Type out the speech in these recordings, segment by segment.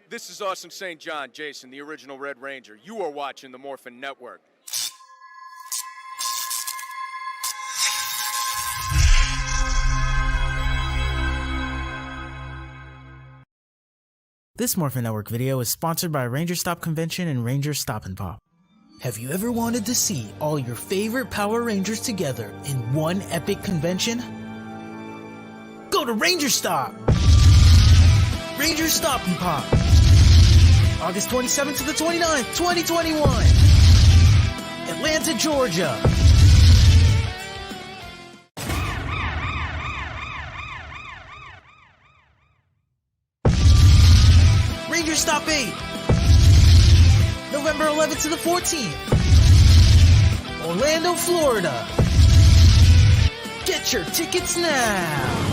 This is Austin St. John, Jason, the original Red Ranger. You are watching the Morphin Network. This Morphin Network video is sponsored by Ranger Stop Convention and Ranger Stop and Pop. Have you ever wanted to see all your favorite Power Rangers together in one epic convention? Go to Ranger Stop! Ranger Stop and Pop! August 27th to the 29th, 2021! Atlanta, Georgia! Ranger Stop 8! November 11th to the 14th! Orlando, Florida! Get your tickets now!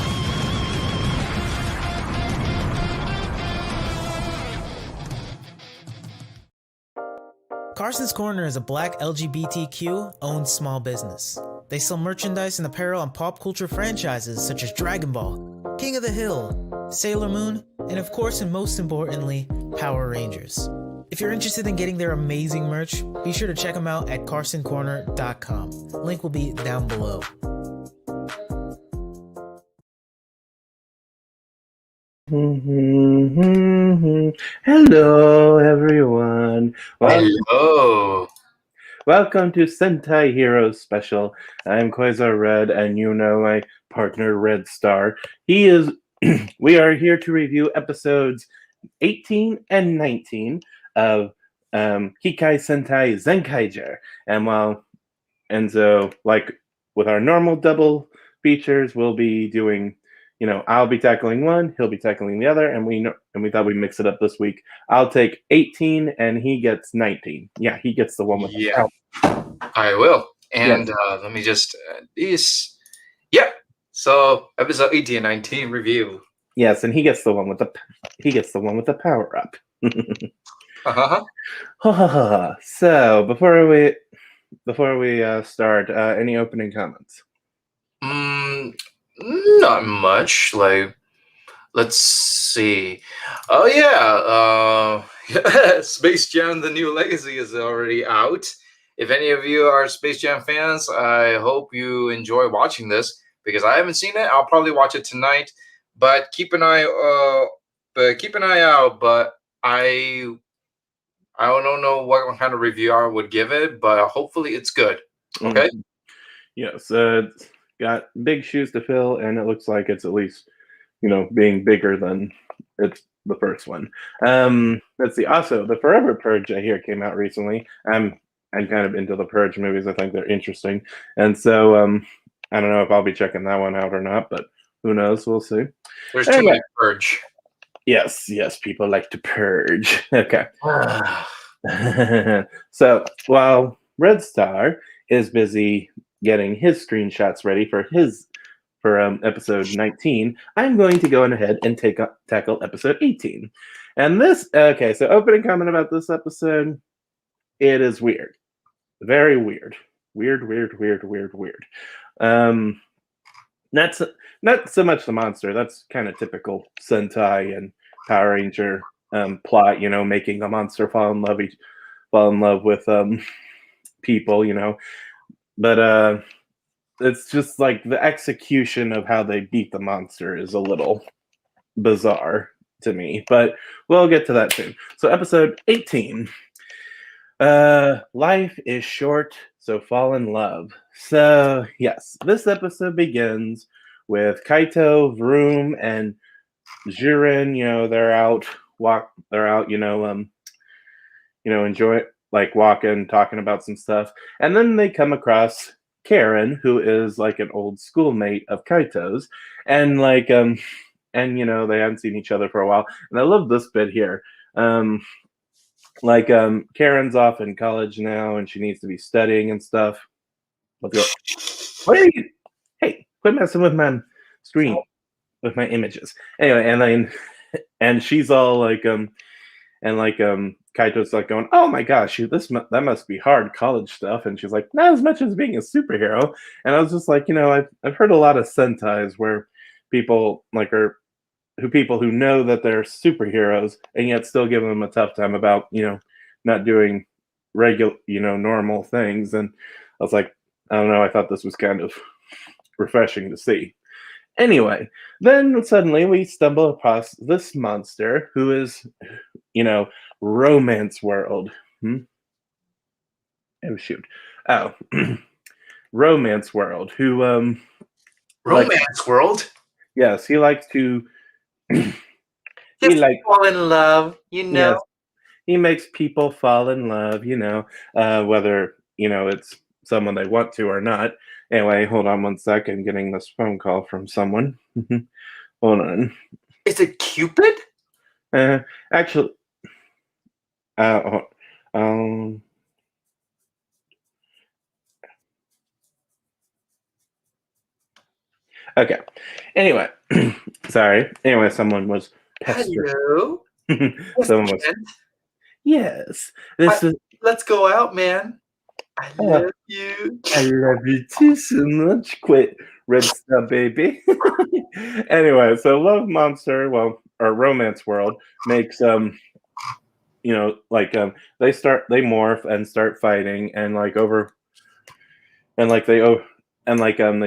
Carson's Corner is a black LGBTQ-owned small business. They sell merchandise and apparel on pop culture franchises such as Dragon Ball, King of the Hill, Sailor Moon, and of course and most importantly, Power Rangers. If you're interested in getting their amazing merch, be sure to check them out at carsoncorner.com. Link will be down below. Hello, everyone. Hello. Welcome to Sentai Heroes Special. I'm Quasar Red, and you know my partner Red Star. We are here to review episodes 18 and 19 of Kikai Sentai Zenkaiger. And so, like with our normal double features, we'll be doing. I'll be tackling one, he'll be tackling the other, and we thought we'd mix it up this week. I'll take 18, and he gets 19. Yeah, he gets the one with the power. I will. And let me just So episode 18 and 19 review. Yes, and he gets the one with the power up. So before we start, any opening comments? Not much. Let's see. Oh yeah, Space Jam: The New Legacy is already out. If any of you are Space Jam fans, I hope you enjoy watching this because I haven't seen it. I'll probably watch it tonight, but keep an eye out. But I don't know what kind of review I would give it, but hopefully it's good. Okay. Yes. It's got big shoes to fill, and it looks like it's at least, being bigger than it's the first one. Let's see. Also, the Forever Purge I hear came out recently. I'm kind of into the Purge movies. I think they're interesting, and so I don't know if I'll be checking that one out or not, but who knows? We'll see. There's too many Purge. Yes, people like to purge. Okay. So while Red Star is busy getting his screenshots ready for episode 19, I'm going to go ahead and tackle episode 18. And so opening comment about this episode, it is weird. Very weird. Weird. Not so much the monster. That's kind of typical Sentai and Power Ranger plot, making a monster fall in love with people, But it's just like the execution of how they beat the monster is a little bizarre to me, but we'll get to that soon. So episode 18, life is short, so fall in love. So yes, this episode begins with Kaito, Vroom, and Jiren. They're out, enjoy it. Like walking, talking about some stuff, and then they come across Karen, who is like an old schoolmate of Kaito's, and they hadn't seen each other for a while. And I love this bit here. Karen's off in college now, and she needs to be studying and stuff. What are you? Hey, quit messing with my screen, with my images. Anyway, and she's all Kaito's like going, oh my gosh, that must be hard college stuff. And she's like, not as much as being a superhero. And I was just like, I've heard a lot of Sentais where people are people who know that they're superheroes and yet still give them a tough time about not doing regular normal things. And I was like, I don't know, I thought this was kind of refreshing to see. Anyway, then suddenly we stumble across this monster who is Romance World. Oh shoot. Oh. Romance World, who Romance World. yes, he likes to Just fall in love, yes, he makes people fall in love, whether it's someone they want to or not. Anyway, hold on one second, getting this phone call from someone. Hold on. Is it Cupid? Actually, uh, um, okay. Anyway, sorry. Anyway, someone was pestering. Hello. Someone was. Yes, this is. Let's go out, man. I love you. I love you too so much. Quit, Red Star baby. Anyway, so Love Monster, or Romance World makes they morph and start fighting and they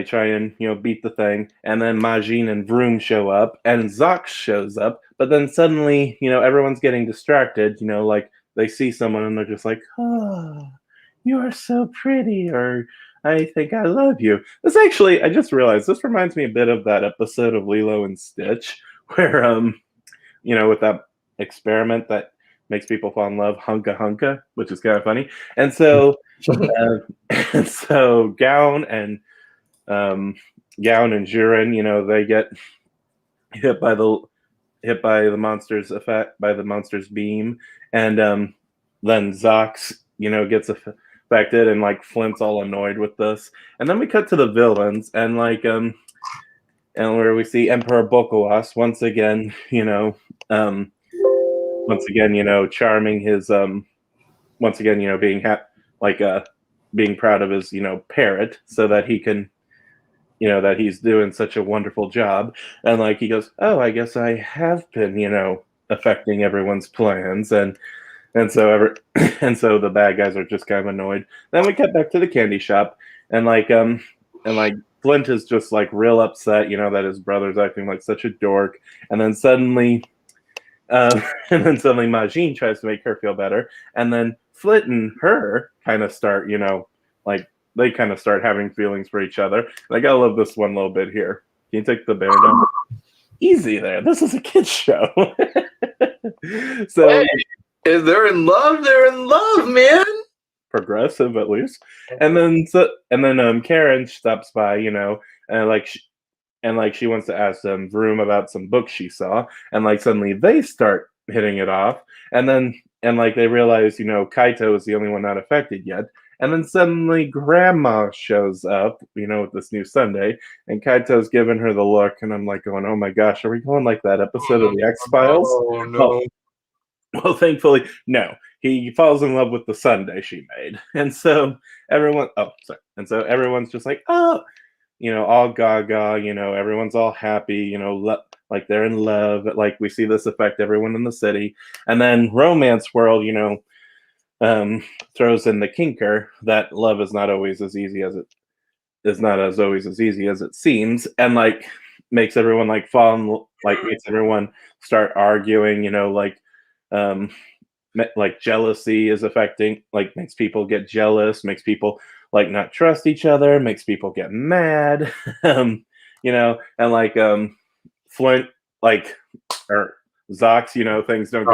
try and beat the thing, and then Majin and Vroom show up and Zox shows up, but then suddenly everyone's getting distracted, they see someone and they're just like, oh, you are so pretty, or I think I love you. This actually, I just realized this reminds me a bit of that episode of Lilo and Stitch where with that experiment that makes people fall in love, hunka hunka, which is kind of funny. And so so Gown and Jiren, they get hit by the monster's effect, by the monster's beam, and then Zox gets affected, and Flint's all annoyed with this. And then we cut to the villains, and and where we see Emperor Bokowas once again, charming his being proud of his parrot, so that he can that he's doing such a wonderful job. And he goes, oh, I guess I have been affecting everyone's plans. And so and so the bad guys are just kind of annoyed. Then we cut back to the candy shop, and Flint is just real upset, that his brother's acting like such a dork. And then suddenly Majin tries to make her feel better, and then Flint and her kind of start, they kind of start having feelings for each other. And I gotta love this one little bit here. Can you take the bear down? Easy there. This is a kid's show. So hey, if they're in love, man. Progressive, at least. And then Karen stops by, and she wants to ask Vroom about some books she saw, and suddenly they start hitting it off, and they realize Kaito is the only one not affected yet. And then suddenly Grandma shows up, with this new Sunday, and Kaito's giving her the look, and I'm going, oh my gosh, are we going like that episode of the X-Files? Oh no. Well, thankfully, no. He falls in love with the Sunday she made. And so everyone's just like, oh, all gaga, everyone's all happy, they're in love. We see this affect everyone in the city. And then Romance World, throws in the kinker that love is not always as easy as it is, not as always as easy as it seems, and makes everyone fall in, makes everyone start arguing, jealousy is affecting, makes people get jealous, makes people not trust each other, makes people get mad, and Flint, or Zox, things don't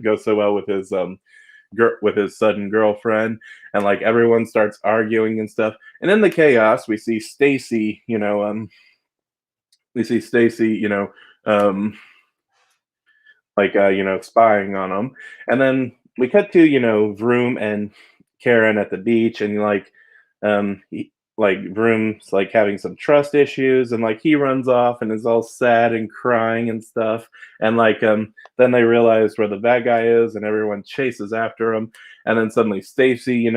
go so well with his sudden girlfriend, and everyone starts arguing and stuff. And in the chaos, we see Stacy, spying on him. And then we cut to Vroom and Karen at the beach, and Vroom's having some trust issues, and he runs off and is all sad and crying and stuff. And then they realize where the bad guy is, and everyone chases after him. And then suddenly Stacy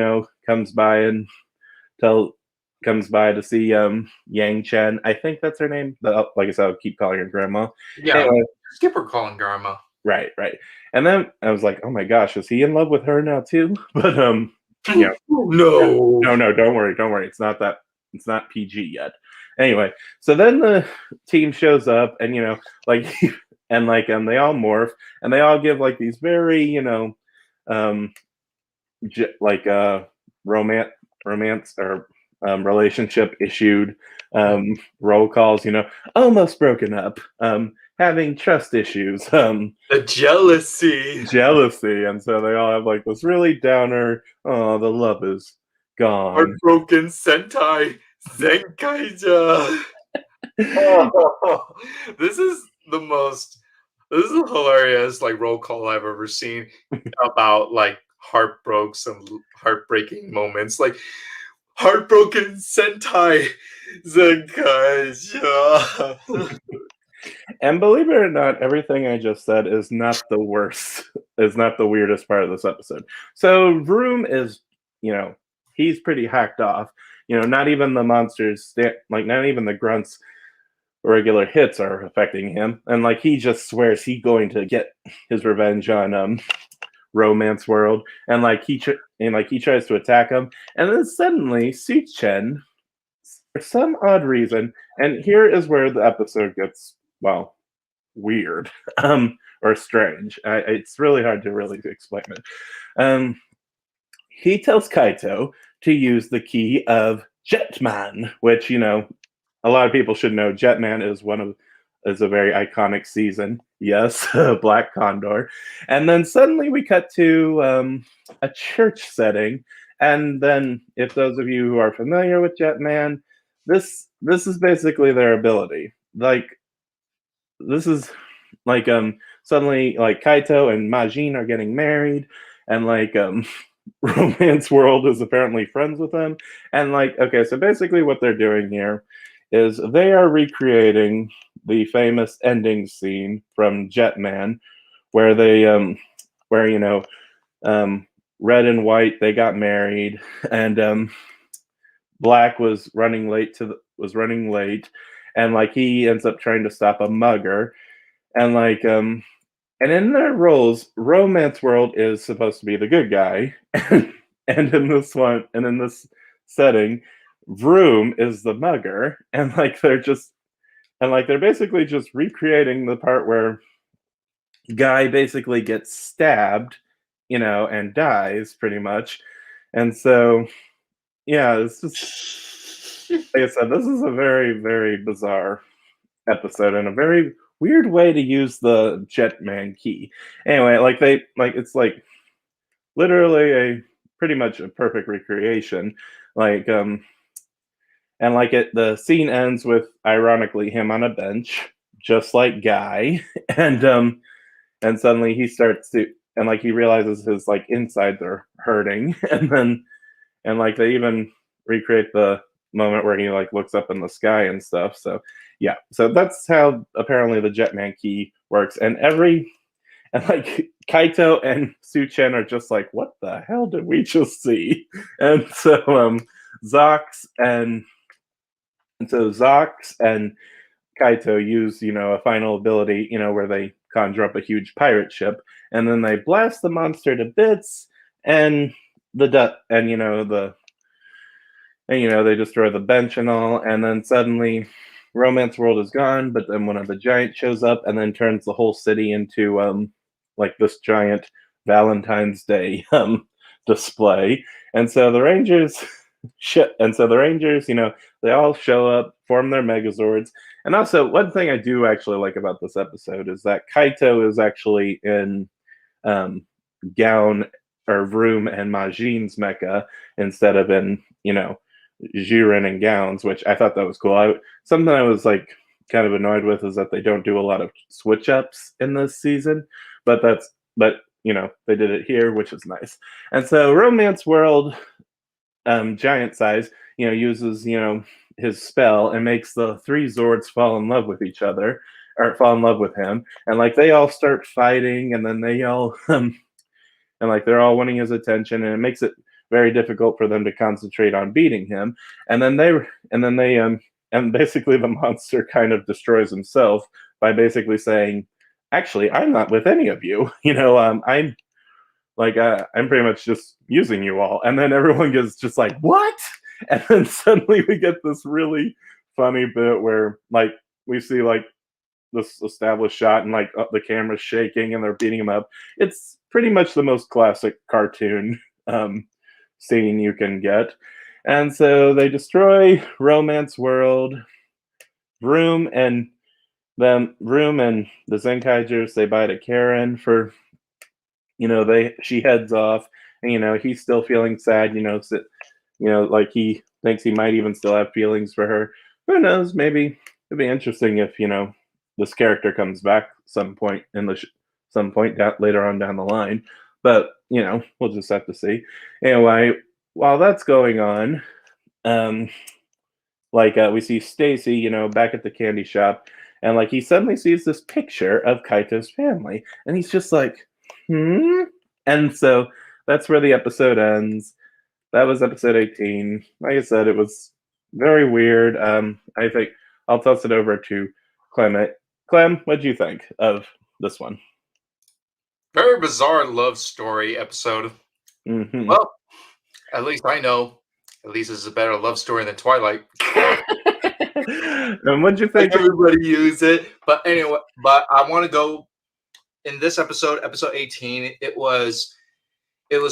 comes by and comes by to see Yang Chen. I think that's her name. But like I said, I'll keep calling her grandma. Yeah, Anyway, skip her calling grandma. right. And then I was like, oh my gosh, is he in love with her now too? But yeah. No. No, don't worry. It's not that. It's not PG yet. Anyway, so then the team shows up, and like, and like, they all morph, and they all give like these very, um, like romance or relationship issued roll calls. Almost broken up, having trust issues, The jealousy. jealousy, and so they all have like this really downer. Oh, the love is gone. Heartbroken Sentai Zenkaiger. Oh, this is a hilarious like roll call I've ever seen about like heartbreaking moments. Like heartbroken Sentai Zenkaiger. And believe it or not, everything I just said is not the worst, is not the weirdest part of this episode. So Vroom is, he's pretty hacked off. Not even the monsters, like not even the grunts regular hits are affecting him. And like he just swears he's going to get his revenge on Romance World. And like he tries to attack him. And then suddenly Su-Chen, for some odd reason, and here is where the episode gets, well, weird or strange. It's really hard to really explain it. He tells Kaito to use the key of Jetman, which a lot of people should know. Jetman is a very iconic season. Yes, Black Condor. And then suddenly we cut to a church setting, and then if those of you who are familiar with Jetman, this is basically their ability. Like this is like suddenly like Kaito and Majin are getting married, and like Romance World is apparently friends with them. And like, okay, so basically what they're doing here is they are recreating the famous ending scene from Jetman, where they Red and White, they got married, and Black was running late, and like he ends up trying to stop a mugger, and like and in their roles, Romance World is supposed to be the good guy, and in this setting, Vroom is the mugger, and like they're basically just recreating the part where Guy basically gets stabbed, and dies pretty much. And so yeah, it's just like I said, this is a very, very bizarre episode and a very weird way to use the Jetman key. Anyway, like it's like literally a pretty much a perfect recreation. Like and like the scene ends with ironically him on a bench, just like Guy, and suddenly he starts to, and like he realizes his like insides are hurting, and like they even recreate the moment where he like looks up in the sky and stuff. So yeah, so that's how apparently the Jetman key works. And like Kaito and Su-Chen are just like, what the hell did we just see? And so Zox and Kaito use, a final ability, where they conjure up a huge pirate ship, and then they blast the monster to bits, and they destroy the bench and all, and then suddenly Romance World is gone, but then one of the giants shows up and then turns the whole city into like this giant Valentine's Day display. And so the Rangers they all show up, form their Megazords. And also, one thing I do actually like about this episode is that Kaito is actually in Gown or Vroom and Majin's mecha instead of in, Jiren and Gowns, which I thought that was cool. Something I was like kind of annoyed with is that they don't do a lot of switch ups in this season, but they did it here, which is nice. And so Romance World, giant size, uses his spell and makes the three Zords fall in love with each other, or fall in love with him, and like they all start fighting, and then they all and like they're all wanting his attention, and it makes it very difficult for them to concentrate on beating him. And then and basically the monster kind of destroys himself by basically saying, "Actually, I'm not with any of you. I'm pretty much just using you all." And then everyone gets just like, "What?" And then suddenly we get this really funny bit where like we see like this established shot and like the camera's shaking and they're beating him up. It's pretty much the most classic cartoon scene you can get. And so they destroy Romance World. Vroom and the Zenkaigers say bye to Karen for she heads off, and he's still feeling sad. Like he thinks he might even still have feelings for her. Who knows? Maybe it'd be interesting if this character comes back some point later on down the line. But we'll just have to see. Anyway, while that's going on, we see Stacy, back at the candy shop, and like he suddenly sees this picture of Kaito's family, and he's just like, hmm. And so that's where the episode ends. That was episode 18. Like I said, it was very weird. I think I'll toss it over to Clement. Clem, what do you think of this one? Very bizarre love story episode. Mm-hmm. Well, at least I know. At least it's a better love story than Twilight. And what'd you think? Everybody use it. But anyway, I want to go in this episode 18. It was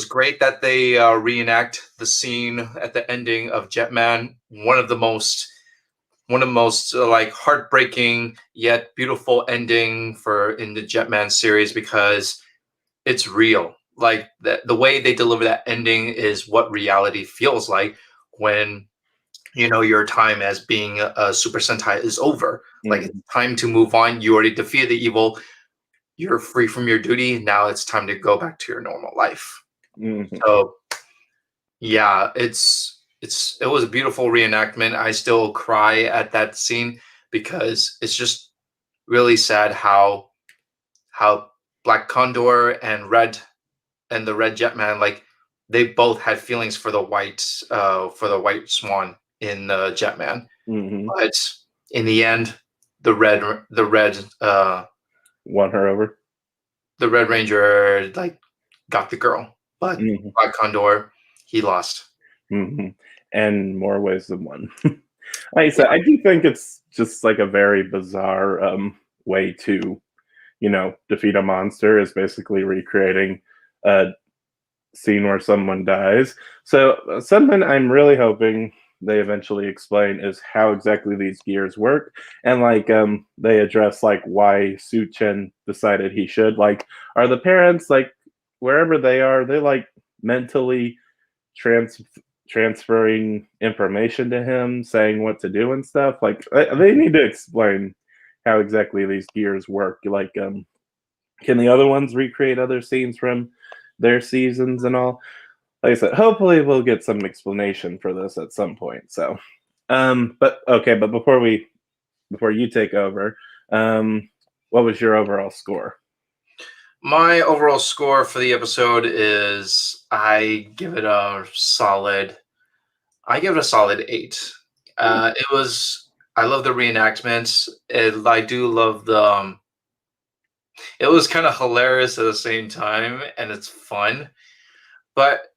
great that they reenact the scene at the ending of Jetman. One of the most like heartbreaking yet beautiful ending in the Jetman series, because it's real. Like the way they deliver that ending is what reality feels like when your time as being a Super Sentai is over. Mm-hmm. Like it's time to move on. You already defeated the evil. You're free from your duty. Now it's time to go back to your normal life. Mm-hmm. So yeah, it was a beautiful reenactment. I still cry at that scene because it's just really sad how Black Condor and the Red Jetman, like they both had feelings for the white swan in Jetman. Mm-hmm. But in the end, the red won her over. The Red Ranger like got the girl, but mm-hmm. Black Condor, he lost. Mm-hmm. And more ways than one. Like I said, I do think it's just like a very bizarre way to, defeat a monster, is basically recreating a scene where someone dies. So something I'm really hoping they eventually explain is how exactly these gears work, and like they address like why Su-Chen decided he should. Like, are the parents like wherever they are, they like mentally transferring information to him, saying what to do and stuff? Like they need to explain how exactly these gears work. Like can the other ones recreate other scenes from their seasons and all? Like I said, hopefully we'll get some explanation for this at some point. So but before you take over, what was your overall score? My overall score for the episode is I give it a solid 8. I love the reenactments. I do love the it was kind of hilarious at the same time, and it's fun. But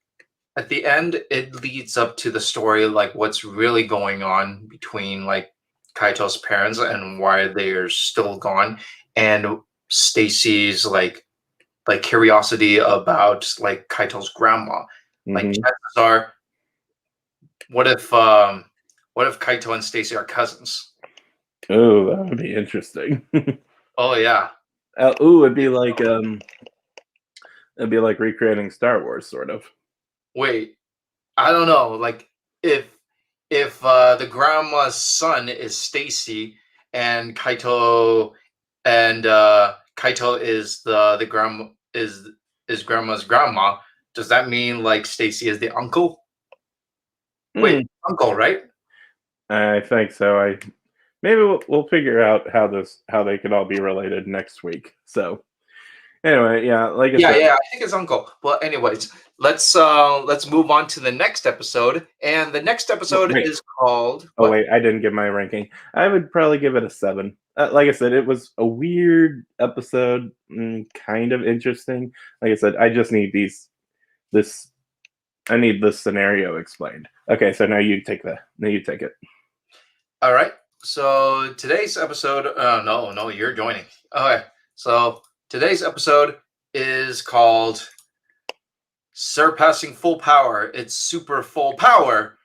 at the end, it leads up to the story, like what's really going on between like Kaito's parents and why they're still gone, and Stacy's like curiosity about like Kaito's grandma. Mm-hmm. Like chances are, what if Kaito and Stacy are cousins? Oh, that would be interesting. Oh yeah. It'd be like recreating Star Wars, sort of. Wait, I don't know. Like if the grandma's son is Stacy and Kaito is the grandma is grandma's grandma, does that mean like Stacy is the uncle? Wait, uncle, right? I think so. Maybe we'll figure out how they could all be related next week. So Anyway, yeah, like I Yeah, said, yeah, I think it's Uncle. Well, anyways, let's move on to the next episode, and the next episode wait. is called Oh what? wait, I didn't give my ranking. I would probably give it a 7. Like I said, it was a weird episode, kind of interesting. Like I said, I just need this. I need this scenario explained. Okay, so now you take it. All right. So today's episode, no, you're joining. Okay. So today's episode is called Surpassing Full Power. It's super full power.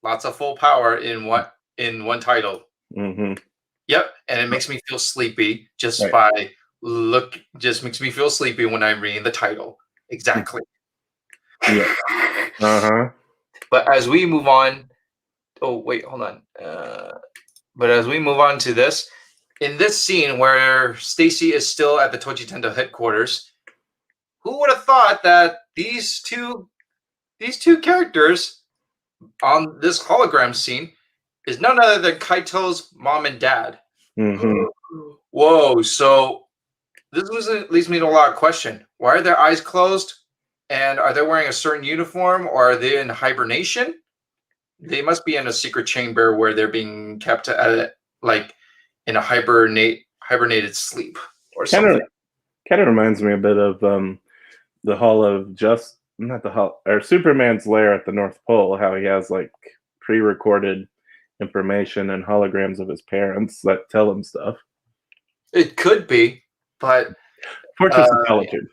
Lots of full power in one title. Mm-hmm. Yep, and it makes me feel sleepy just Right. by look. Just makes me feel sleepy when I'm reading the title. Exactly. Yeah. Uh-huh. But as we move on, oh wait, hold on. But as we move on to this, in this scene where Stacy is still at the Tochi Tendo headquarters, who would have thought that these two characters on this hologram scene is none other than Kaito's mom and dad? Mm-hmm. Whoa! So leads me to a lot of question. Why are their eyes closed? And are they wearing a certain uniform, or are they in hibernation? They must be in a secret chamber where they're being kept at like in a hibernated sleep or something. Kind of reminds me a bit of the Hall of not the Hall, or Superman's lair at the North Pole. How he has like pre-recorded information and holograms of his parents that tell him stuff. It could be, but Fortress of Solitude.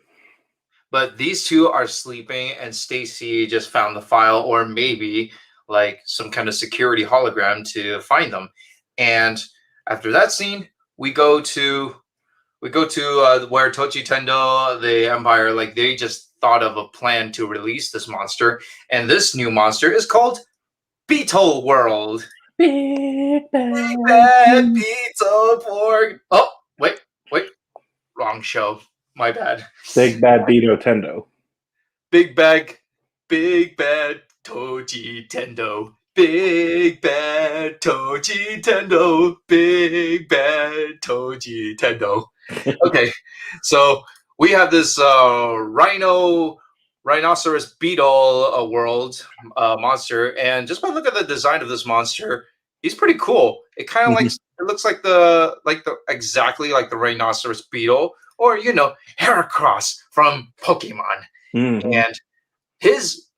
but these two are sleeping, and Stacy just found the file, or maybe like some kind of security hologram to find them. And after that scene, we go to where Tochi Tendo, the Empire, like they just thought of a plan to release this monster, and this new monster is called Beetle World. Big Bad Beetle World. Oh, wait, wrong show. My bad. Big Bad Beto Tendo. Big bad Tochi Tendo. Big bad Tochi Tendo. Big bad Tochi Tendo. Okay, so we have this rhinoceros beetle world monster, and just by look at the design of this monster, he's pretty cool. It kind of like it looks like the exactly like the rhinoceros beetle, or Heracross from Pokemon. Mm-hmm. And his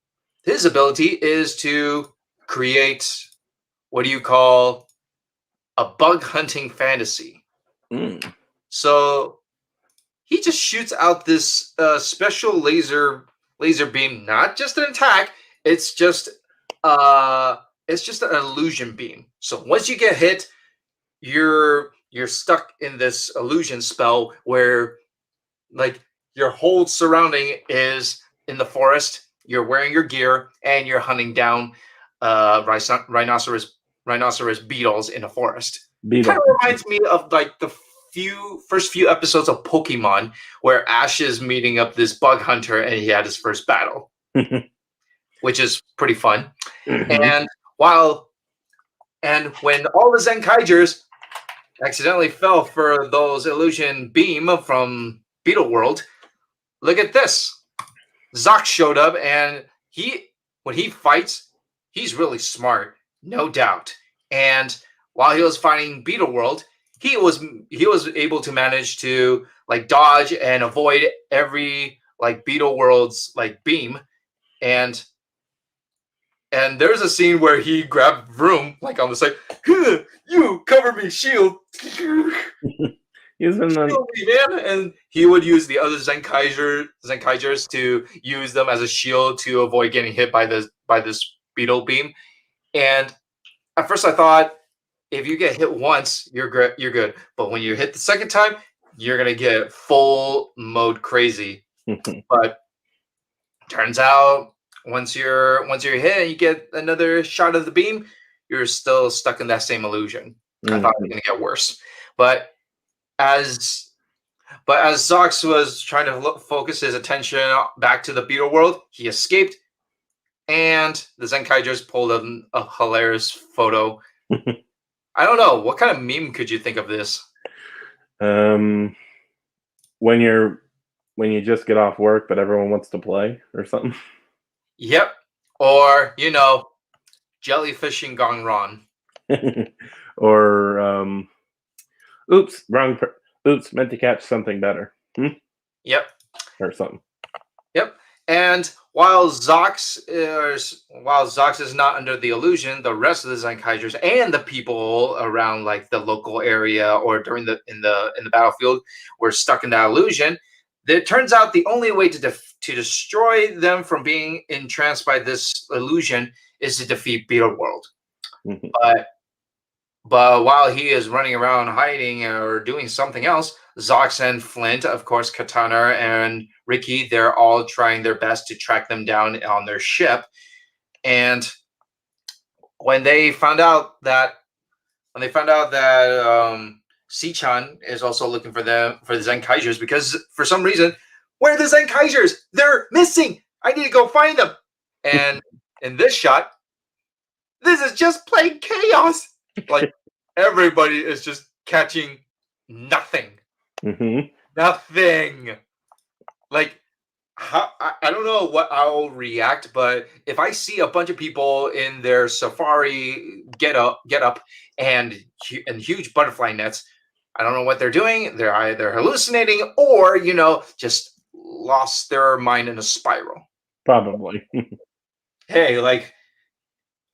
ability is to create what do you call a bug hunting fantasy. So he just shoots out this special laser beam, not just an attack. It's just an illusion beam. So once you get hit, you're stuck in this illusion spell where like your whole surrounding is in the forest. You're wearing your gear and you're hunting down rhinoceros beetles in a forest. Kind of reminds me of like the first few episodes of Pokemon where Ash is meeting up this bug hunter and he had his first battle, which is pretty fun. And when all the Zenkaigers accidentally fell for those illusion beam from Beetle World, look at this. Zox showed up, and when he fights, he's really smart, no doubt. And while he was fighting Beetle World, he was able to manage to like dodge and avoid every like Beetle World's like beam. And there's a scene where he grabbed Vroom like on the side. You cover me, shield. Shield me, man. And he would use the other Zenkaigers to use them as a shield to avoid getting hit by this beetle beam. And at first I thought, if you get hit once, you're good. But when you hit the second time, you're gonna get full mode crazy. But turns out once you're hit and you get another shot of the beam, you're still stuck in that same illusion. I thought it was gonna get worse. But as Zox was trying to focus his attention back to the Beetle World, he escaped, and the Zenkaigers pulled a hilarious photo. I don't know. What kind of meme could you think of this? When you're when you just get off work, but everyone wants to play or something. Yep. Or, jellyfishing gone wrong. Or oops, oops, meant to catch something better. Yep. Or something. Yep. And while Zox is not under the illusion, the rest of the Zenkaigers and the people around like the local area or during in the battlefield were stuck in that illusion. It turns out the only way to destroy them from being entranced by this illusion is to defeat Beetleworld. Mhm. But while he is running around hiding or doing something else, Zox and Flint, of course, Katana and Ricky, they're all trying their best to track them down on their ship. And when they found out that Si-chan is also looking for the Zenkaigers, because for some reason, where are the Zenkaigers? They're missing. I need to go find them. And in this shot, this is just plain chaos. Like everybody is just catching nothing. Mhm. Nothing. Like I don't know what I'll react, but if I see a bunch of people in their safari get up and huge butterfly nets, I don't know what they're doing. They're either hallucinating or just lost their mind in a spiral. Probably. Hey, like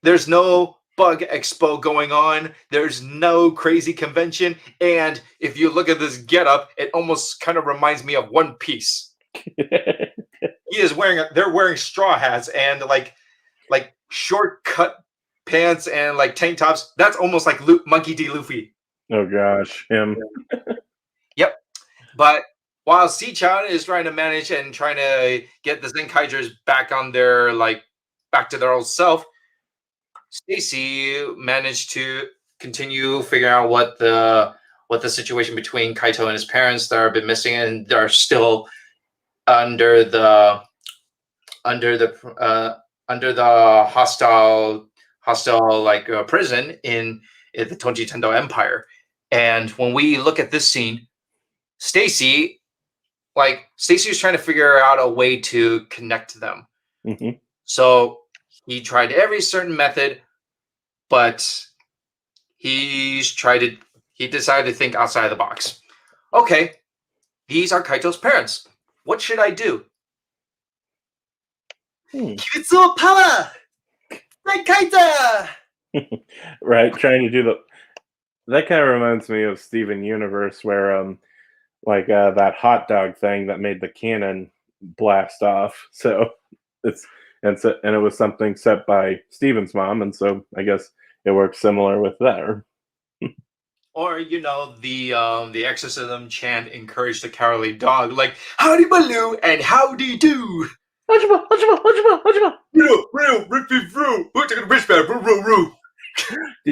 there's no bug expo going on. There's no crazy convention. And if you look at this getup, it almost kind of reminds me of One Piece. They're wearing straw hats and like short cut pants and like tank tops. That's almost like Monkey D. Luffy. Oh gosh, him. Yep. But while Si-chan is trying to manage and trying to get the Zenkaigers back to their old self, Stacy managed to continue figuring out what the situation between Kaito and his parents that have been missing and are still under the hostile prison in the Tonji Tendo Empire. And when we look at this scene, Stacy was trying to figure out a way to connect them. Mhm. So he tried every certain method, but he decided to think outside the box. Okay, these are Kaito's parents. What should I do? Kimitsu power! Kaito! Right, trying to do that kind of reminds me of Steven Universe, where that hot dog thing that made the cannon blast off. So and it was something set by Steven's mom, and so I guess it works similar with that. Or the exorcism chant encouraged the cowardly dog, like howdy baloo and howdy do. Did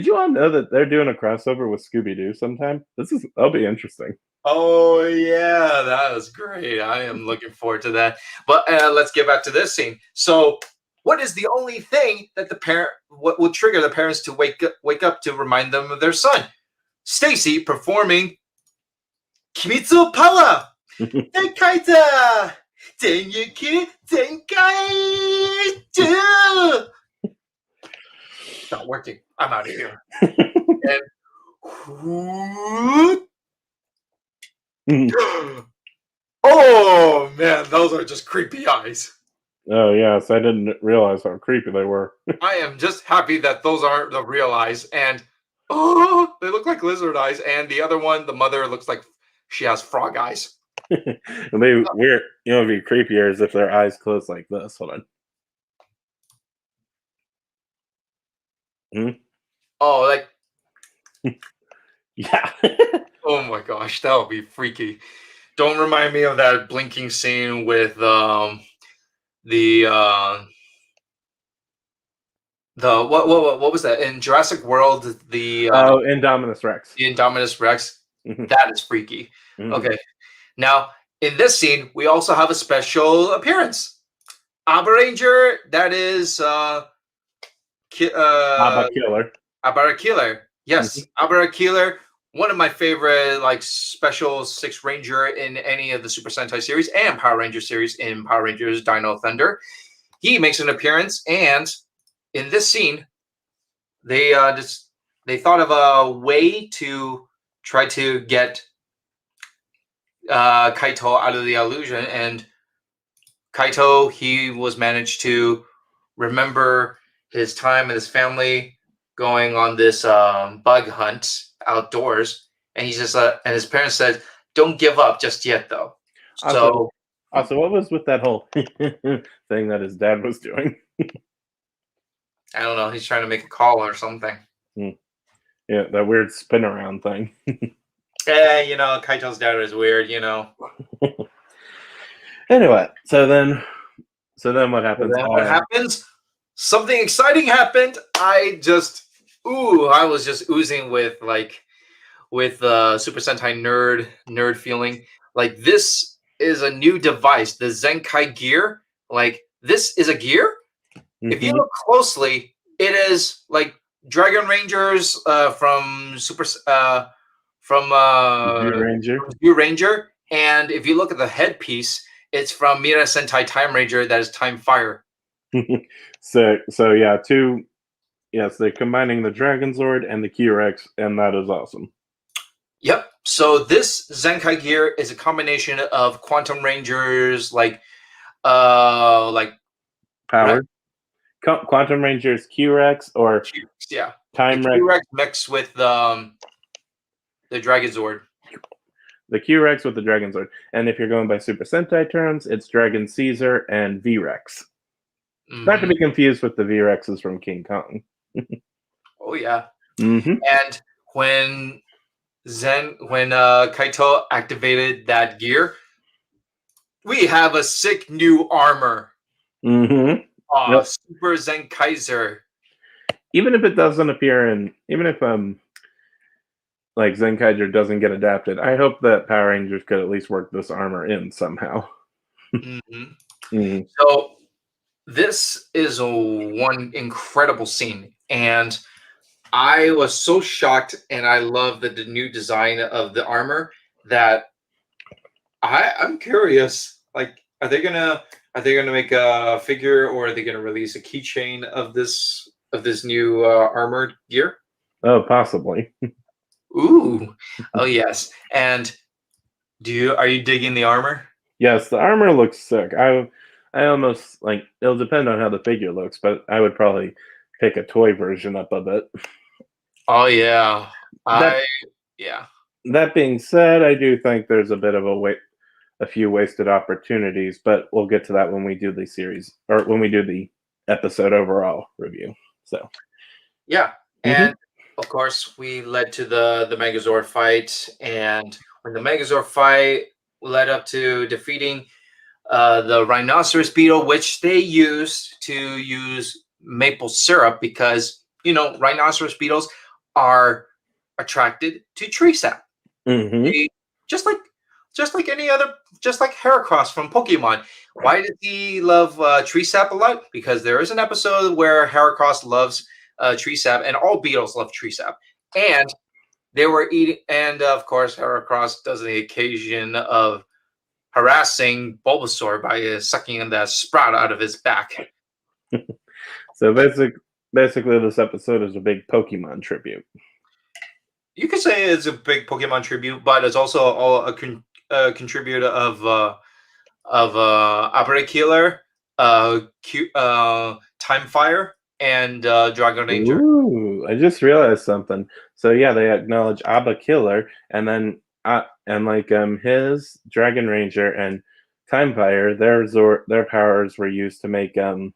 you all know that they're doing a crossover with Scooby Doo sometime? That'll be interesting. Oh yeah, that was great. I am looking forward to that. But let's get back to this scene. So, what is the only thing that what will trigger the parents to wake up to remind them of their son? Stacy performing Kimitsu power. Zenkaita! Zenyuki Zenkaiger! Not working. I'm out of here. And oh man, those are just creepy eyes. Oh yes, I didn't realize how creepy they were. I am just happy that those aren't the real eyes, and they look like lizard eyes. And the other one, the mother, looks like she has frog eyes. And it'd be creepier as if their eyes closed like this. Hold on. Oh, like yeah. oh my gosh, that would be freaky. Don't remind me of that blinking scene with what was that in Jurassic World? The Indominus Rex. The Indominus Rex. Mhm. That is freaky. Mhm. Okay, now in this scene we also have a special appearance. Abba Ranger. That is Abba Killer. Abba Killer. Yes, Abba Killer one of my favorite like special six ranger in any of the Super Sentai series and Power Ranger series in Power Rangers Dino Thunder. He makes an appearance, and in this scene, they thought of a way to try to get Kaito out of the illusion, and Kaito, he was managed to remember his time and his family going on this bug hunt outdoors, and he's just and his parents said, "Don't give up just yet, though." So, Also, what was with that whole thing that his dad was doing? I don't know. He's trying to make a call or something. Yeah, that weird spin around thing. Yeah, Kaito's dad is weird. Anyway, so then what happens? Then what happens? Something exciting happened. I was just oozing with Super Sentai nerd feeling. Like, this is a new device, the Zenkai gear. Like, this is a gear. Mm-hmm. If you look closely, it is like Dragon Rangers from View Ranger, and if you look at the headpiece, it's from Mira Sentai Time Ranger. That is Time Fire. So yeah, they're combining the Dragon Zord and the Q-Rex, and that is awesome. Yep. So this Zenkai gear is a combination of Quantum Rangers, like power. Quantum Rangers Q-Rex or Time Rex. Q-Rex mixed with the Dragon Zord. The Q-Rex with the Dragon Zord. And if you're going by Super Sentai terms, it's Dragon Caesar and V-Rex. Mm-hmm. Not to be confused with the V-Rexes from King Kong. Oh, yeah. Mm-hmm. And when Kaito activated that gear, we have a sick new armor. Mm-hmm. Yep. Super Zenkaiger. Even if it doesn't appear even if like Zenkaiger doesn't get adapted, I hope that Power Rangers could at least work this armor in somehow. Mm-hmm. Mm-hmm. So this is one incredible scene, and I was so shocked, and I love the new design of the armor that I'm curious. Like, are they gonna make a figure, or are they gonna release a keychain of this new armored gear? Oh, possibly. Ooh, oh yes. And are you digging the armor? Yes, the armor looks sick. I almost like, it'll depend on how the figure looks, but I would probably pick a toy version up of it. Oh yeah, That being said, I do think there's a bit of a few wasted opportunities, but we'll get to that when we do the series, or when we do the episode overall review. So yeah, and of course we led to the Megazord fight, and when the Megazord fight led up to defeating the rhinoceros beetle, which they used to use maple syrup because rhinoceros beetles are attracted to tree sap. Mm-hmm. Just like Heracross from Pokemon. Why does he love tree sap a lot? Because there is an episode where Heracross loves tree sap, and all beetles love tree sap. And they were eating, and of course, Heracross does the occasion of harassing Bulbasaur by sucking that sprout out of his back. So basically, this episode is a big Pokemon tribute. You could say it's a big Pokemon tribute, but it's also a contributor of Opera Killer, Time Fire, and Dragon Ranger. Ooh, I just realized something. So yeah, they acknowledge Abba Killer, and then his Dragon Ranger and Time Fire, their powers were used to make Gokai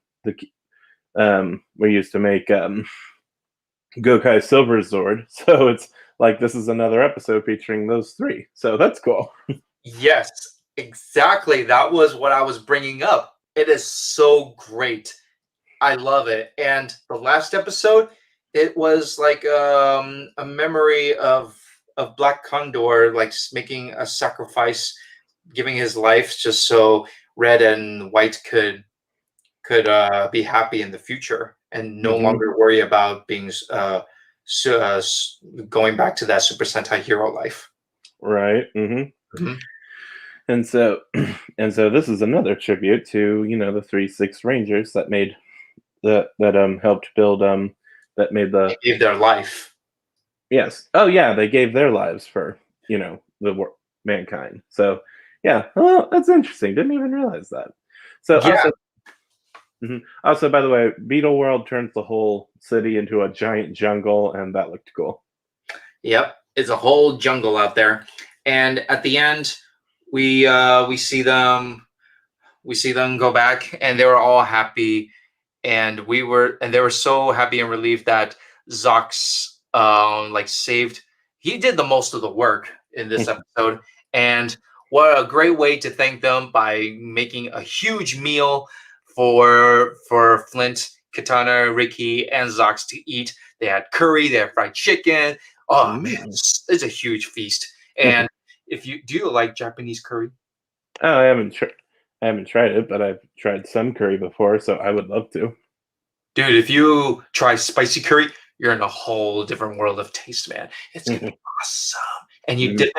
Silver Zord. So it's like this is another episode featuring those three. So that's cool. Yes, exactly. That was what I was bringing up. It is so great. I love it. And the last episode, it was like a memory of Black Condor, like making a sacrifice, giving his life just so Red and White could be happy in the future and no longer worry about being so, going back to that Super Sentai hero life. Right. Mhm. And so, and so this is another tribute to the 3-6 Rangers that made that helped build that made the They gave their life. yes. Oh yeah, they gave their lives for mankind. So yeah, well, that's interesting. Didn't even realize that. So Yeah. also, by the way, Beetle World turns the whole city into a giant jungle, and that looked cool. Yep, it's a whole jungle out there, and at the end, we see them go back, and they were all happy, and they were so happy and relieved that Zox like saved. He did the most of the work in this episode, and what a great way to thank them by making a huge meal for Flint, Katana, Ricky, and Zox to eat. They had curry, they had fried chicken. Oh man, it's a huge feast. And if you do you like Japanese curry? Oh, I haven't tried it, but I've tried some curry before, so I would love to. Dude, if you try spicy curry, you're in a whole different world of taste, man. It's gonna be awesome. And you dip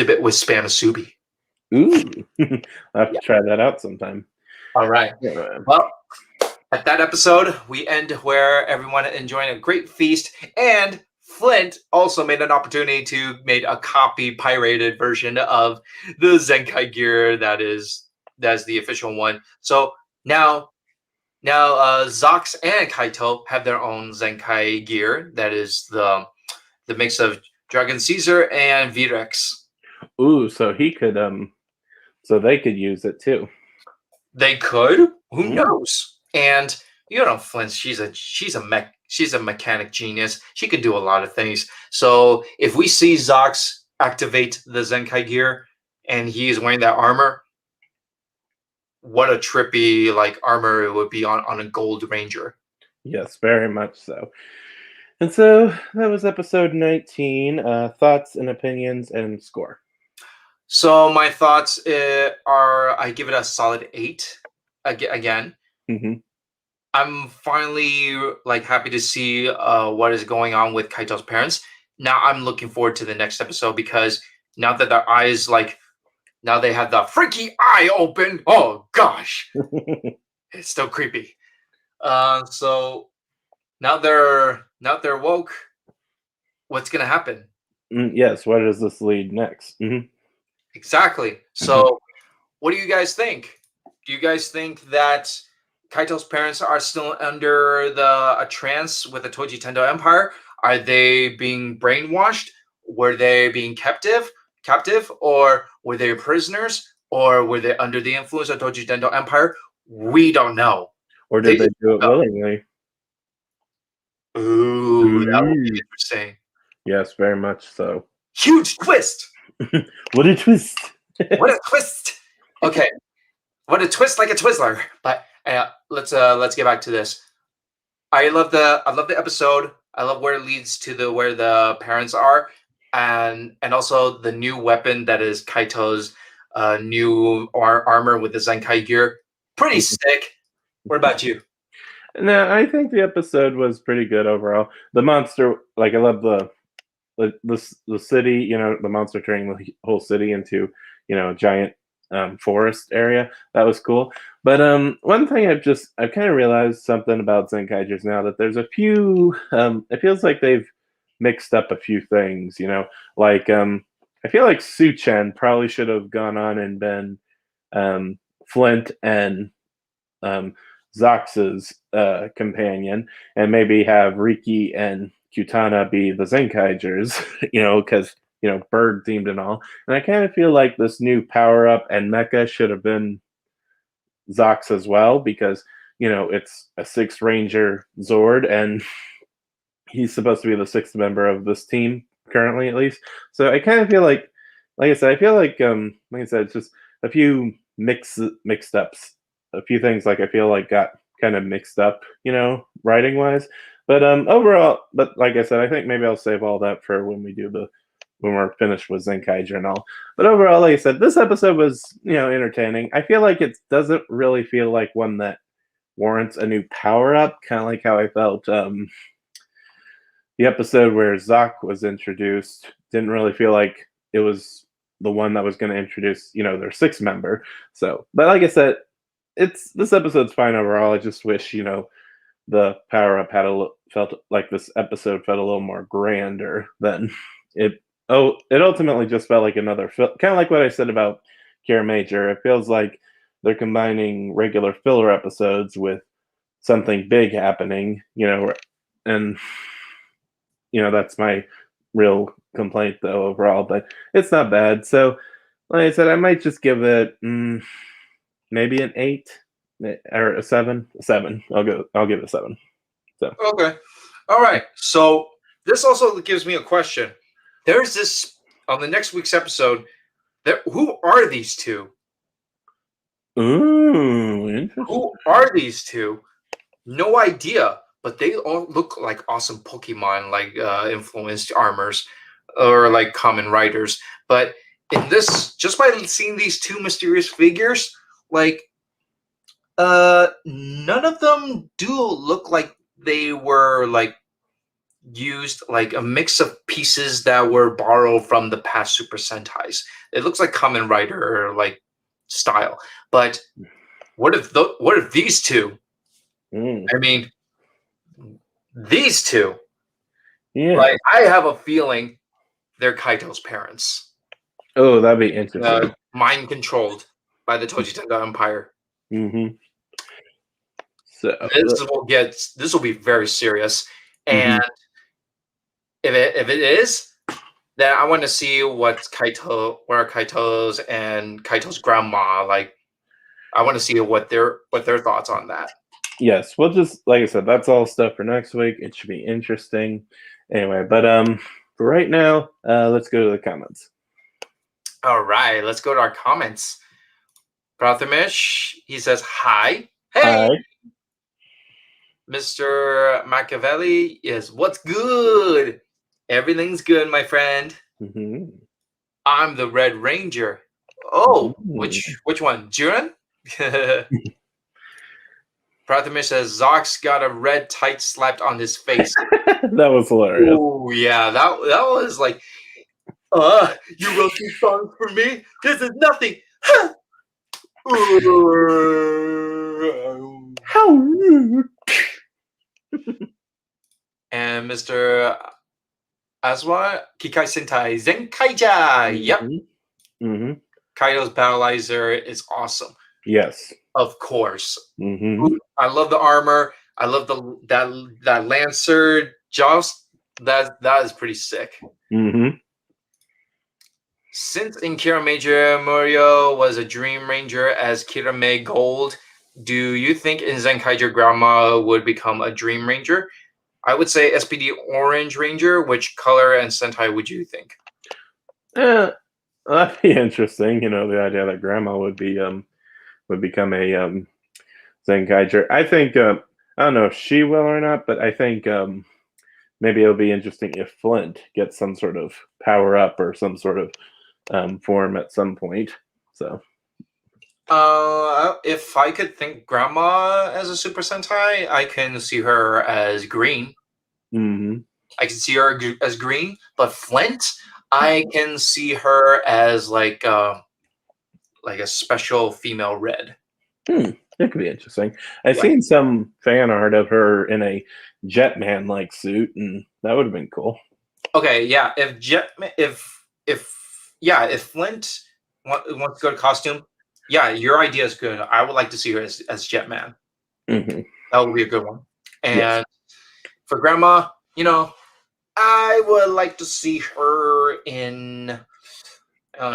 it with spam musubi. Ooh, I'll have Yeah. to try that out sometime. All right. Yeah. Well, at that episode, we end where everyone enjoying a great feast, and Flint also made an opportunity to make a copy pirated version of the Zenkai gear that's the official one. So now Zox and Kaito have their own Zenkai gear. That is the mix of Dragon Caesar and Virex. Ooh, so he could so they could use it too. They could. Who knows? And Flint, she's a mechanic genius. She could do a lot of things. So if we see Zox activate the Zenkai gear and he is wearing that armor, what a trippy like armor it would be on a Gold Ranger. Yes, very much so. And so that was episode 19. Thoughts and opinions and score. So my thoughts are I give it a solid 8 again. I'm finally like happy to see what is going on with Kaito's parents. Now I'm looking forward to the next episode because now that their eyes now they have the freaky eye open. Oh gosh, it's still creepy. So now they're woke. What's gonna happen? Yes, where does this lead next? Exactly. So, what do you guys think? Do you guys think that Kaito's parents are still under a trance with the Toji Tendo Empire? Are they being brainwashed? Were they being captive, or were they prisoners, or were they under the influence of Toji Tendo Empire? We don't know. Or did they do it willingly? Ooh, that would be interesting. Yes, very much so. Huge twist. What a twist! What a twist! Okay, what a twist like a Twizzler. But let's get back to this. I love the episode. I love where it leads to where the parents are, and also the new weapon that is Kaito's new armor with the Zenkai gear. Pretty sick. What about you? No, I think the episode was pretty good overall. The monster, like I love the city, the monster turning the whole city into, a giant forest area. That was cool. But one thing I've kind of realized something about Zenkaigers now, that there's a few, it feels like they've mixed up a few things, like I feel like Su-Chen probably should have gone on and been Flint and Zox's companion, and maybe have Riki and Kitana be the Zenkaigers, because bird themed and all. And I kind of feel like this new power up and mecha should have been Zox as well, because it's a 6 Ranger Zord, and he's supposed to be the 6th member of this team currently, at least. So I kind of feel like I said, I feel like I said, it's just a few mixed ups, a few things like I feel like got kind of mixed up, writing wise. But overall, but like I said, I think maybe I'll save all that for when we're finished with Zenkaiger and all. But overall, like I said, this episode was, entertaining. I feel like it doesn't really feel like one that warrants a new power up, kind of like how I felt the episode where Zoc was introduced didn't really feel like it was the one that was going to introduce, their sixth member. So, but like I said, this episode's fine overall. I just wish, the power up felt like this episode felt a little more grander than it. Oh, it ultimately just felt like another kind of like what I said about Kira Major. It feels like they're combining regular filler episodes with something big happening, and that's my real complaint though overall. But it's not bad. So, like I said, I might just give it maybe an 8 or a 7. A 7. I'll give it a 7. So Okay. All right. So this also gives me a question. There's this on the next week's episode. Who are these two? Ooh, interesting. Who are these two? No idea, but they all look like awesome Pokemon, like influenced armors or like common riders. But in this, just by seeing these two mysterious figures, like none of them do look like they were like used like a mix of pieces that were borrowed from the past Super Sentais. It looks like Kamen Rider like style. But what if these two? I mean, these two. Yeah. Like I have a feeling they're Kaito's parents. Oh, that'd be interesting. Mind controlled by the Tojitanga Empire. Mm-hmm. So this will be very serious, and if it is, then I want to see what Kaito's and Kaito's grandma like. I want to see what their thoughts on that. Yes, we'll just like I said, that's all stuff for next week. It should be interesting. Anyway, but for right now, let's go to the comments. All right, let's go to our comments. Prathamish, he says hi. Hey. Hi. Mr. Machiavelli is what's good? Everything's good, my friend. Mm-hmm. I'm the Red Ranger. Oh, which one? Jiren? Prathamish says Zoc's got a red tight slapped on his face. That was hilarious. Oh yeah, that was like you wrote these songs for me? This is nothing. How rude. And Mr. Aswa, Kikai Sentai Zenkaiger. Yep. Mm-hmm. Kaido's Battleizer is awesome. Yes. Of course. Mm-hmm. I love the armor. I love that Lancer joust. That is pretty sick. Mm-hmm. Since in Kira Major, Murio was a Dream Ranger as Kirame Gold, do you think in Zenkaiger Grandma would become a Dream Ranger? I would say SPD Orange Ranger. Which color and Sentai would you think? That'd be interesting. The idea that Grandma would become a Zenkaiger. I think I don't know if she will or not, but I think maybe it'll be interesting if Flint gets some sort of power up or some sort of form at some point. So if I could think Grandma as a Super Sentai, I can see her as green. Mm-hmm. I can see her as green, but Flint, I can see her as like a special female red. It could be interesting. I've seen some fan art of her in a Jetman-like suit, and that would have been cool. Okay, yeah. If Flint wants to go to costume, yeah, your idea is good. I would like to see her as Jetman. Mm-hmm. That would be a good one. And for Grandma, I would like to see her in.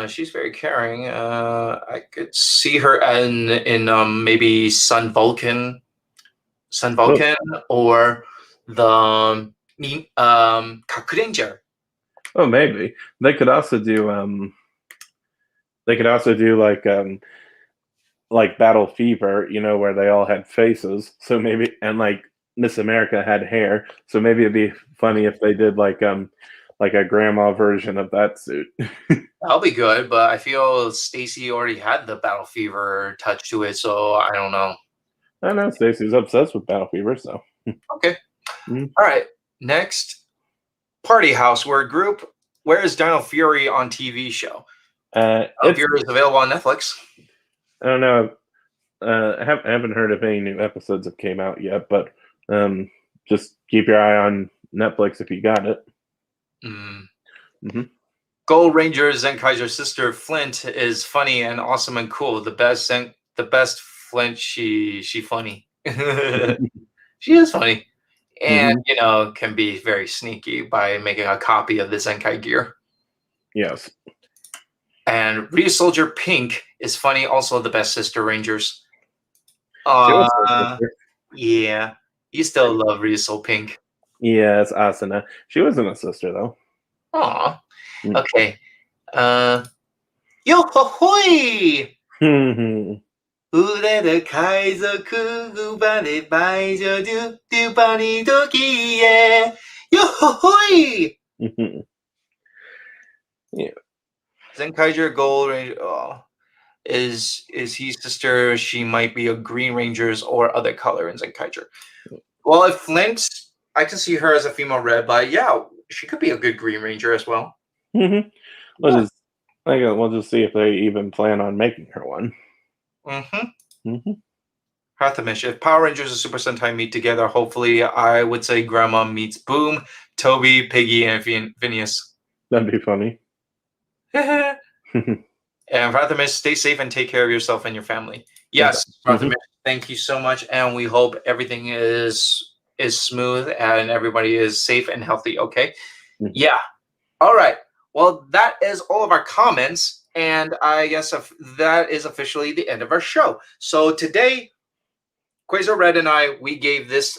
She's very caring. I could see her in maybe Sun Vulcan, or the Kakuranger. Oh, maybe they could also do. They could also do like Battle Fever, where they all had faces. So maybe and like Miss America had hair. So maybe it'd be funny if they did like a grandma version of that suit. That'll be good, but I feel Stacy already had the Battle Fever touch to it, so I don't know. I know Stacy's obsessed with Battle Fever, so okay. All right. Next, Party House, where is Dino Fury on TV show? Fury is available on Netflix. I don't know. I haven't heard if any new episodes have came out yet, but just keep your eye on Netflix if you got it. Gold Ranger Zenkaiger's sister Flint is funny and awesome and cool. The best Flint. She funny. She is funny, and can be very sneaky by making a copy of the Zenkai gear. Yes. And Rita Soldier Pink is funny. Also, the best sister Rangers. Yeah, you still love Rita Soul Pink. Yes, Asuna. She wasn't a sister though. Aw. Okay. Yo ho hoi! 売れる海賊バレバイジョデュデュバニドキエ Yo ho hoi! Yeah. Zenkaiger Gold Ranger is he sister? She might be a Green Rangers or other color in Zenkaiger. Well, if Flint, I can see her as a female red, but yeah, she could be a good Green Ranger as well. We'll just see if they even plan on making her one. Hathamish, if Power Rangers and Super Sentai meet together, hopefully, I would say Grandma meets Boom, Toby, Piggy, and Phineas. That'd be funny. And Hathamish, stay safe and take care of yourself and your family. Yes, Hathamish, thank you so much, and we hope everything is smooth and everybody is safe and healthy. Okay. Yeah. All right. Well, that is all of our comments, and I guess that is officially the end of our show. So today, Quasar Red and we gave these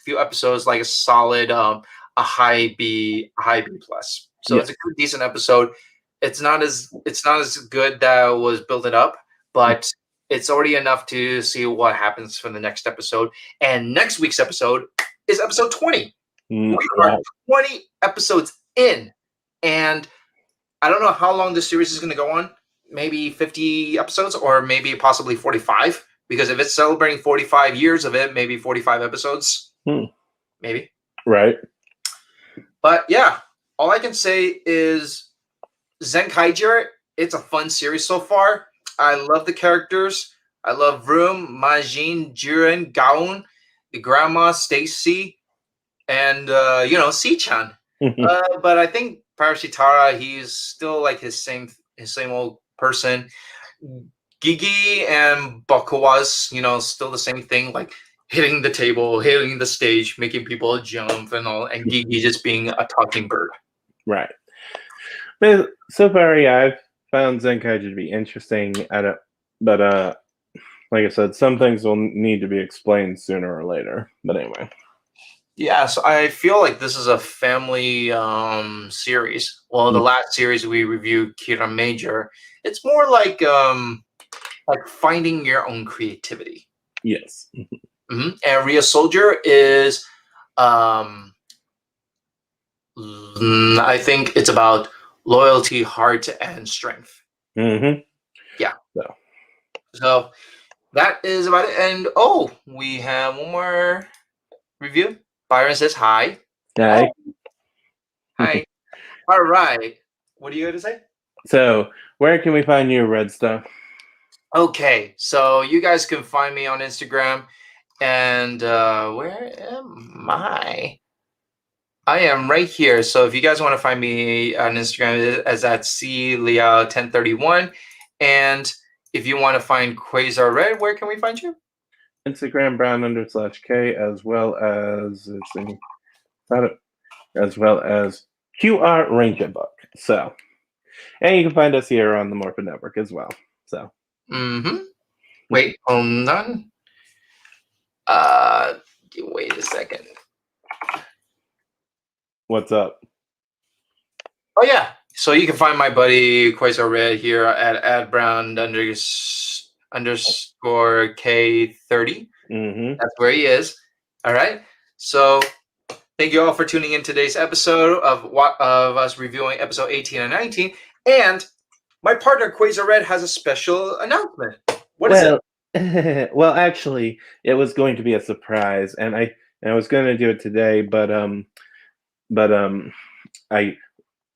few episodes like a solid a high B plus. So it's a good, decent episode. It's not as good that was building up, but it's already enough to see what happens for the next episode. And next week's episode is episode 20. We are 20 episodes in, and I don't know how long this series is going to go on. Maybe 50 episodes, or maybe possibly 45. Because if it's celebrating 45 years of it, maybe 45 episodes. Maybe. Right. But yeah, all I can say is Zenkaiger, it's a fun series so far. I love the characters. I love Vroom, Majin, Jiren, Gaon, the grandma, Stacy, and C-chan. But I think Parashitara, he's still like his same old person. Gigi and Bakuwa's, still the same thing, like hitting the table, hitting the stage, making people jump and all, and Gigi just being a talking bird. Right. But so far, yeah, I've found Zenkaiger to be interesting at it, but like I said, some things will need to be explained sooner or later. But anyway. Yeah, so I feel like this is a family series. Well, the last series we reviewed, Kira Major, it's more like finding your own creativity. Yes. And Rhea Soldier is, I think it's about loyalty, heart, and strength. Yeah. So that is about it. And we have one more review. Byron says hi. Hi. Hi. All right. What are you going to say? So, where can we find you, Red Stuff? Okay, so you guys can find me on Instagram, and where am I? I am right here. So if you guys want to find me on Instagram, it's at cleo1031, and if you want to find Quasar Red, where can we find you? Instagram brown_K, as well as QR Ranger Book. So, and you can find us here on the Morphin Network as well. So. Wait, hold on. Wait a second. What's up? Oh yeah. So you can find my buddy Quasar Red here at @brown_K30. That's where he is. All right. So thank you all for tuning in today's episode of us reviewing episode 18 and 19. And my partner Quasar Red has a special announcement. What is it? Well, actually, it was going to be a surprise, and I was going to do it today, but but I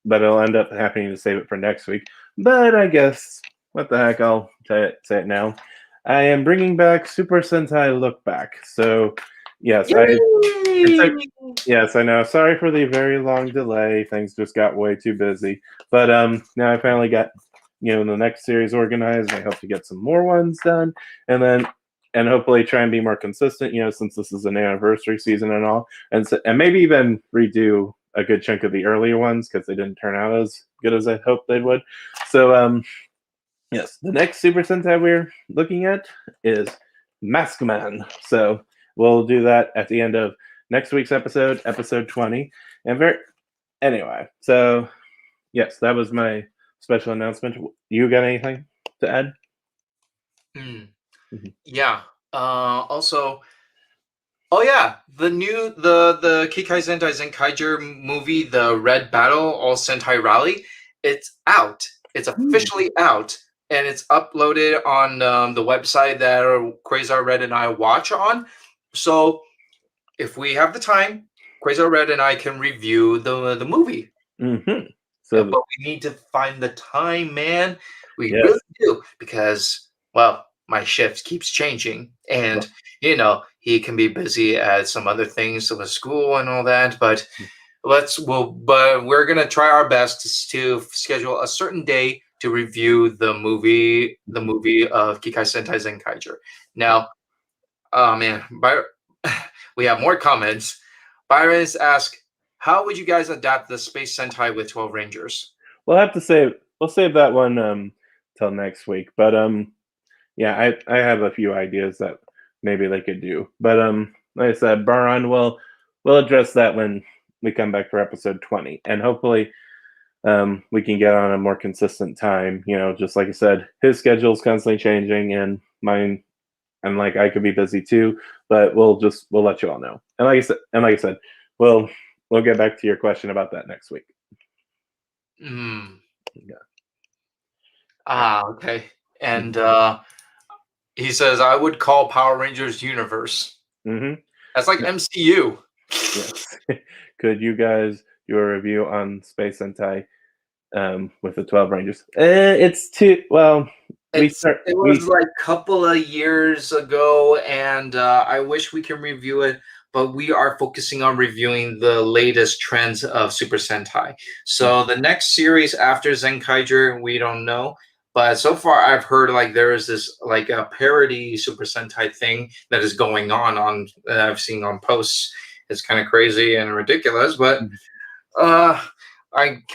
but it'll end up happening to save it for next week. But I guess what the heck, I'll say it now. I am bringing back Super Sentai Look Back. So yes, yes, I know. Sorry for the very long delay. Things just got way too busy. But now I finally got the next series organized. I hope to get some more ones done, and hopefully try and be more consistent. Since this is an anniversary season and all, and maybe even redo a good chunk of the earlier ones because they didn't turn out as good as I hoped they would. So yes, the next Super Sentai we're looking at is Maskman. So we'll do that at the end of next week's episode 20. Anyway, so yes, that was my special announcement. You got anything to add? Yeah. Also, oh yeah, the Kikai Sentai Zenkaiger movie, the Red Battle All Sentai Rally, it's out. It's officially out, and it's uploaded on the website that Quasar Red and I watch on. So if we have the time, Quasar Red and I can review the movie. Mm-hmm. But we need to find the time, man. We Yes. really do, because, well, my shift keeps changing, and he can be busy at some other things with school and all that. But but we're gonna try our best to schedule a certain day to review the movie of Kikai Sentai Zenkaiger. Now, oh man, we have more comments. Byron's asked, how would you guys adapt the Space Sentai with 12 Rangers? We'll have to save that one till next week. But yeah, I have a few ideas that maybe they could do. But like I said, Baron we'll address that when we come back for episode 20, and hopefully we can get on a more consistent time. Just like I said, his schedule's constantly changing, and mine, and like I could be busy too. But we'll let you all know. And like I said, we'll get back to your question about that next week. Yeah. Okay. And he says, I would call Power Rangers Universe. Mm-hmm. That's like MCU. Yes. Could you guys do a review on Space Sentai with the 12 Rangers? It's too well. It was like a couple of years ago, and I wish we can review it, but we are focusing on reviewing the latest trends of Super Sentai. So the next series after Zenkaiger, we don't know. But so far, I've heard like there is this like a parody Super Sentai thing that is going on I've seen on posts. It's kind of crazy and ridiculous, but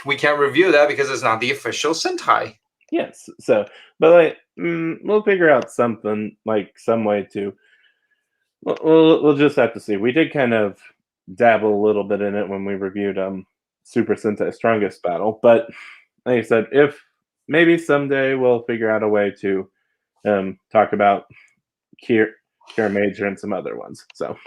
we can't review that because it's not the official Sentai. Yes. So, but like, we'll figure out something, like some way to. We'll just have to see. We did kind of dabble a little bit in it when we reviewed Super Sentai Strongest Battle, but like I said, if maybe someday we'll figure out a way to talk about Kira Major and some other ones. So,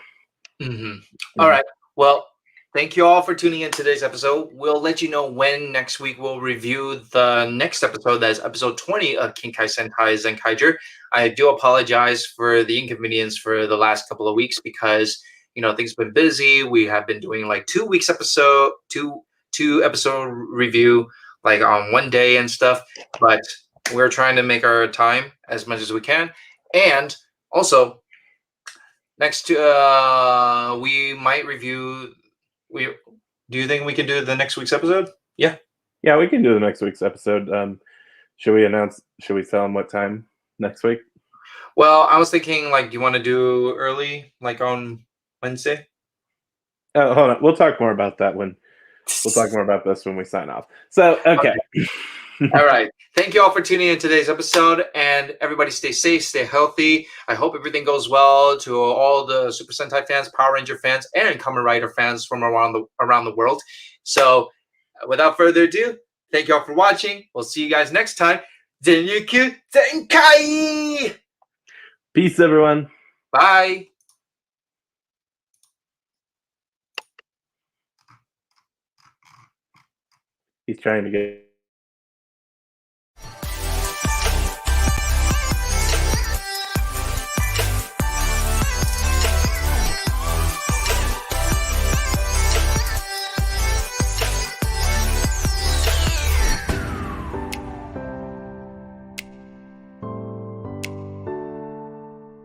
All right. Well, thank you all for tuning in today's episode. We'll let you know when next week we'll review the next episode. That is episode 20 of Kikai Sentai Zenkaiger. I do apologize for the inconvenience for the last couple of weeks because things have been busy. We have been doing like 2 weeks episode, two episode review like on one day and stuff. But we're trying to make our time as much as we can. And also, next we might review. Do you think we can do the next week's episode? Yeah. Yeah, we can do the next week's episode. Should we tell them what time next week? Well, I was thinking, like, do you want to do early, like on Wednesday? Oh, hold on. We'll talk more about that when we'll talk more about this when we sign off. So, okay. All right. Thank you all for tuning in today's episode, and everybody stay safe, stay healthy. I hope everything goes well to all the Super Sentai fans, Power Ranger fans, and Kamen Rider fans from around the world. So, without further ado, thank you all for watching. We'll see you guys next time. Zenyuku Zenkai! Peace, everyone. Bye. He's trying to get